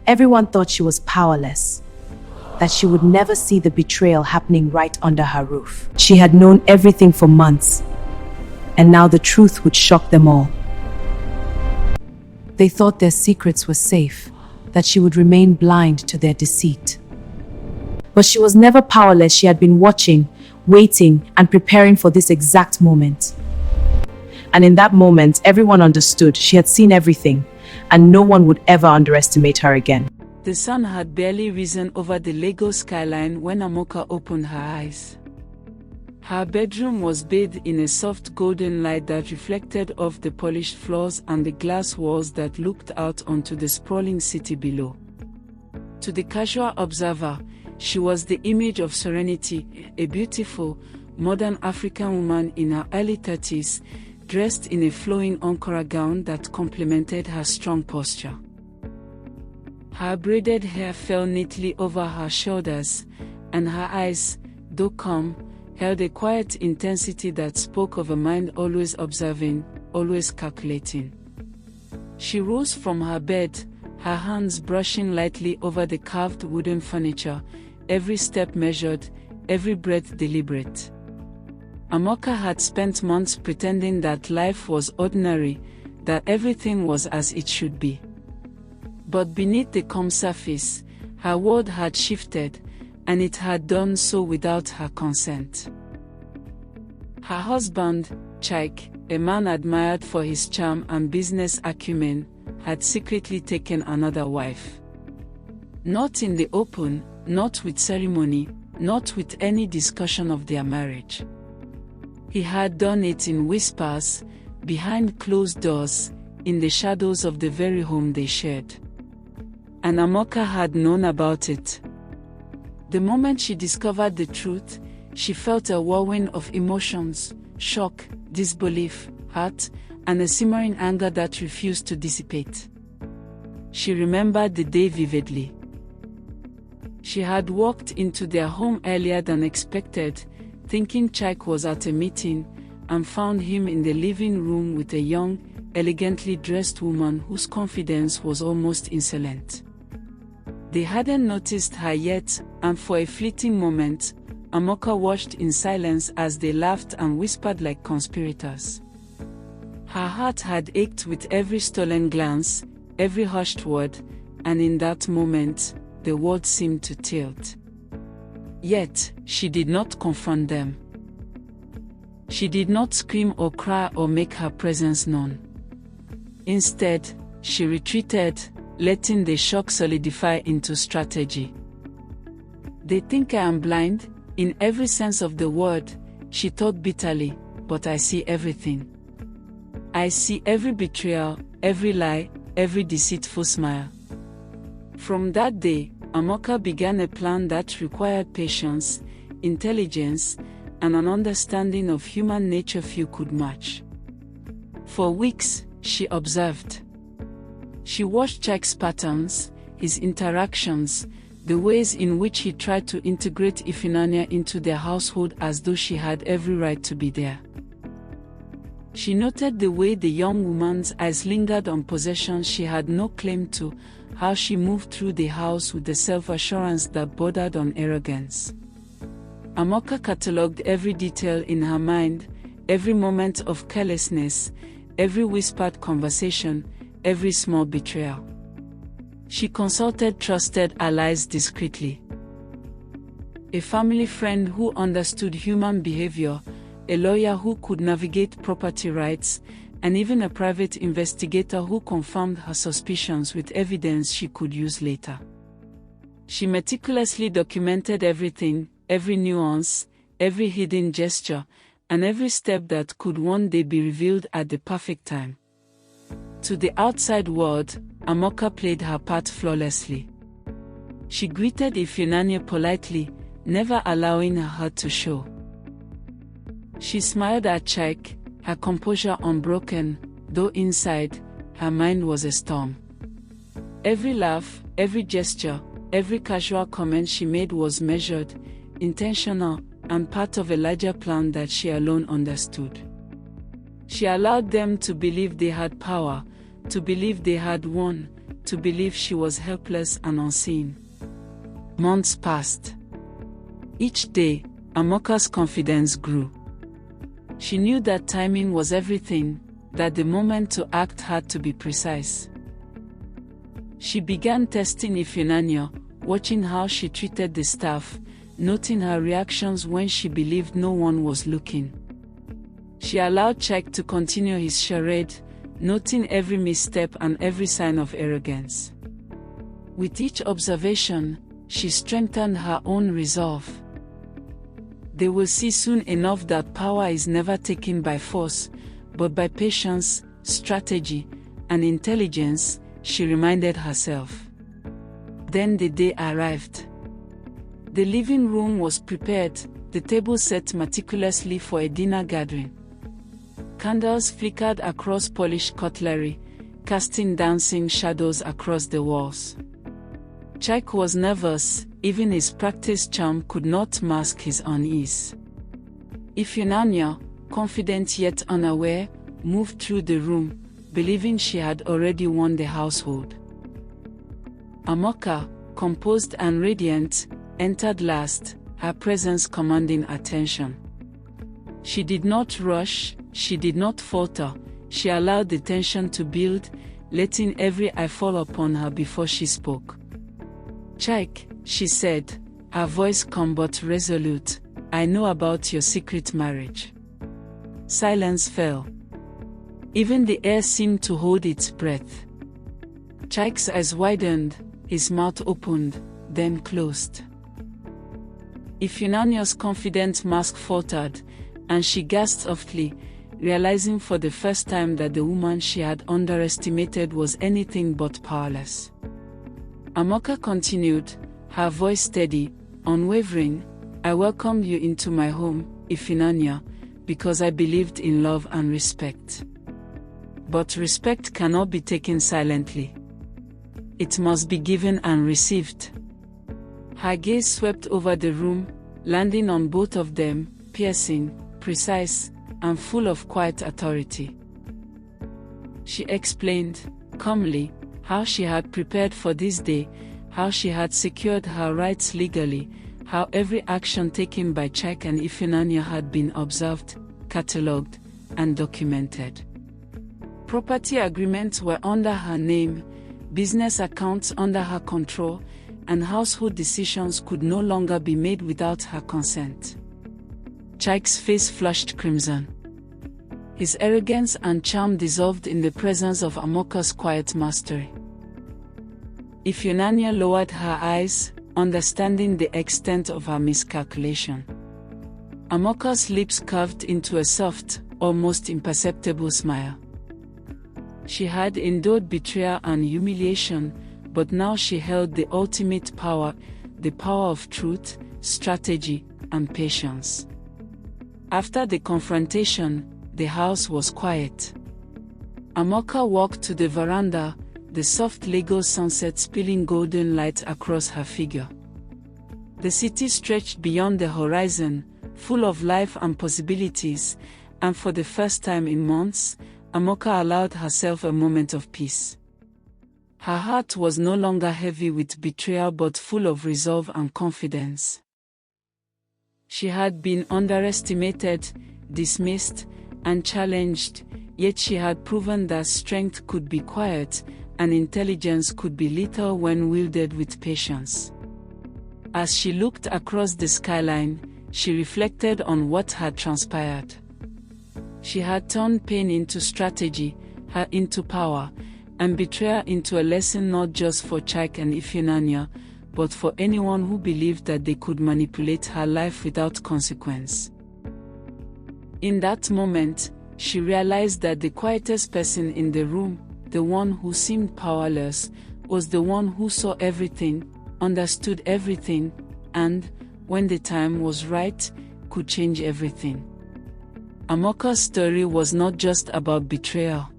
Everyone thought she was powerless, that she would never see the betrayal happening right under her roof. She had known everything for months, and now the truth would shock them all. They thought their secrets were safe, that she would remain blind to their deceit. But she was never powerless. She had been watching, waiting, and preparing for this exact moment. And in that moment, everyone understood. She had seen everything, and no one would ever underestimate her again. The sun had barely risen over the Lagos skyline when Amoka opened her eyes. Her bedroom was bathed in a soft golden light that reflected off the polished floors and the glass walls that looked out onto the sprawling city below. To the casual observer, she was the image of serenity, a beautiful, modern African woman in her early 30s, dressed in a flowing Ankara gown that complemented her strong posture. Her braided hair fell neatly over her shoulders, and her eyes, though calm, held a quiet intensity that spoke of a mind always observing, always calculating. She rose from her bed, her hands brushing lightly over the carved wooden furniture, every step measured, every breath deliberate. Amoka had spent months pretending that life was ordinary, that everything was as it should be. But beneath the calm surface, her world had shifted, and it had done so without her consent. Her husband, Chike, a man admired for his charm and business acumen, had secretly taken another wife. Not in the open, not with ceremony, not with any discussion of their marriage. He had done it in whispers, behind closed doors, in the shadows of the very home they shared. And Amoka had known about it. The moment she discovered the truth, she felt a whirlwind of emotions, shock, disbelief, hurt, and a simmering anger that refused to dissipate. She remembered the day vividly. She had walked into their home earlier than expected, thinking Chike was at a meeting, and found him in the living room with a young, elegantly dressed woman whose confidence was almost insolent. They hadn't noticed her yet, and for a fleeting moment, Amoka watched in silence as they laughed and whispered like conspirators. Her heart had ached with every stolen glance, every hushed word, and in that moment, the world seemed to tilt. Yet, she did not confront them. She did not scream or cry or make her presence known. Instead, she retreated, letting the shock solidify into strategy. They think I am blind, in every sense of the word, she thought bitterly, but I see everything. I see every betrayal, every lie, every deceitful smile. From that day, Amoka began a plan that required patience, intelligence, and an understanding of human nature few could match. For weeks, she observed. She watched Chike's patterns, his interactions, the ways in which he tried to integrate Ifunanya into their household as though she had every right to be there. She noted the way the young woman's eyes lingered on possessions she had no claim to, how she moved through the house with the self-assurance that bordered on arrogance. Amoka catalogued every detail in her mind, every moment of carelessness, every whispered conversation, every small betrayal. She consulted trusted allies discreetly. A family friend who understood human behavior, a lawyer who could navigate property rights, and even a private investigator who confirmed her suspicions with evidence she could use later. She meticulously documented everything, every nuance, every hidden gesture, and every step that could one day be revealed at the perfect time. To the outside world, Amoka played her part flawlessly. She greeted Ifunanya politely, never allowing her hurt to show. She smiled at Chike, her composure unbroken, though inside, her mind was a storm. Every laugh, every gesture, every casual comment she made was measured, intentional, and part of a larger plan that she alone understood. She allowed them to believe they had power, to believe they had won, to to believe she was helpless and unseen. Months passed. Each day, Amoka's confidence grew. She knew that timing was everything, that the moment to act had to be precise. She began testing Ifunanya, watching how she treated the staff, noting her reactions when she believed no one was looking. She allowed Chike to continue his charade, noting every misstep and every sign of arrogance. With each observation, she strengthened her own resolve. They will see soon enough that power is never taken by force, but by patience, strategy, and intelligence, she reminded herself. Then the day arrived. The living room was prepared, the table set meticulously for a dinner gathering. Candles flickered across polished cutlery, casting dancing shadows across the walls. Chike was nervous, even his practiced charm could not mask his unease. Ifunanya, confident yet unaware, moved through the room, believing she had already won the household. Amoka, composed and radiant, entered last, her presence commanding attention. She did not rush, she did not falter, she allowed the tension to build, letting every eye fall upon her before she spoke. "Chike," she said, her voice calm but resolute, "I know about your secret marriage." Silence fell. Even the air seemed to hold its breath. Chike's eyes widened, his mouth opened, then closed. Ifunanya's confident mask faltered, and she gasped softly, realizing for the first time that the woman she had underestimated was anything but powerless. Amoka continued, her voice steady, unwavering, "I welcomed you into my home, Ifunanya, because I believed in love and respect. But respect cannot be taken silently. It must be given and received." Her gaze swept over the room, landing on both of them, piercing, precise, and full of quiet authority. She explained, calmly, how she had prepared for this day, how she had secured her rights legally, how every action taken by Chike and Ifunanya had been observed, catalogued, and documented. Property agreements were under her name, business accounts under her control, and household decisions could no longer be made without her consent. Chike's face flushed crimson. His arrogance and charm dissolved in the presence of Amoka's quiet mastery. Ifunanya lowered her eyes, understanding the extent of her miscalculation. Amoka's lips curved into a soft, almost imperceptible smile. She had endured betrayal and humiliation, but now she held the ultimate power, the power of truth, strategy, and patience. After the confrontation, the house was quiet. Amoka walked to the veranda, the soft Lagos sunset spilling golden light across her figure. The city stretched beyond the horizon, full of life and possibilities, and for the first time in months, Amoka allowed herself a moment of peace. Her heart was no longer heavy with betrayal but full of resolve and confidence. She had been underestimated, dismissed, and challenged, yet she had proven that strength could be quiet, and intelligence could be lethal when wielded with patience. As she looked across the skyline, she reflected on what had transpired. She had turned pain into strategy, her into power, and betrayal into a lesson not just for Chike and Ifunanya, but for anyone who believed that they could manipulate her life without consequence. In that moment, she realized that the quietest person in the room, the one who seemed powerless, was the one who saw everything, understood everything, and, when the time was right, could change everything. Amoka's story was not just about betrayal.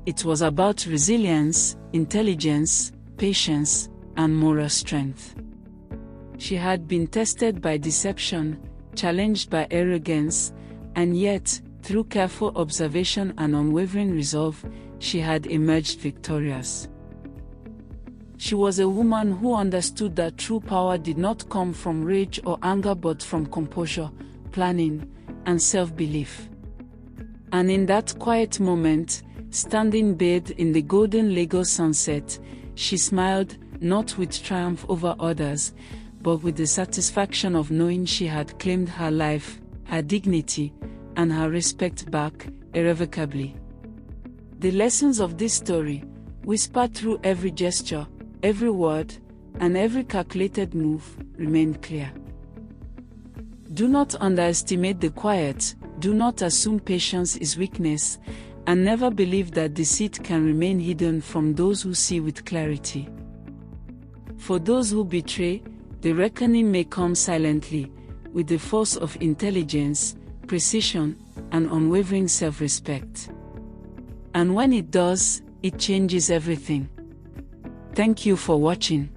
It was about resilience, intelligence, patience, and moral strength. She had been tested by deception, challenged by arrogance, and yet, through careful observation and unwavering resolve, she had emerged victorious. She was a woman who understood that true power did not come from rage or anger but from composure, planning, and self-belief. And in that quiet moment, standing bathed in the golden Lagos sunset, she smiled, not with triumph over others, but with the satisfaction of knowing she had claimed her life, her dignity, and her respect back, irrevocably. The lessons of this story, whispered through every gesture, every word, and every calculated move, remain clear. Do not underestimate the quiet, do not assume patience is weakness, and never believe that deceit can remain hidden from those who see with clarity. For those who betray, the reckoning may come silently, with the force of intelligence, precision, and unwavering self-respect. And when it does, it changes everything. Thank you for watching.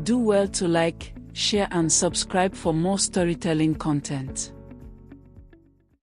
Do well to like, share and subscribe for more storytelling content.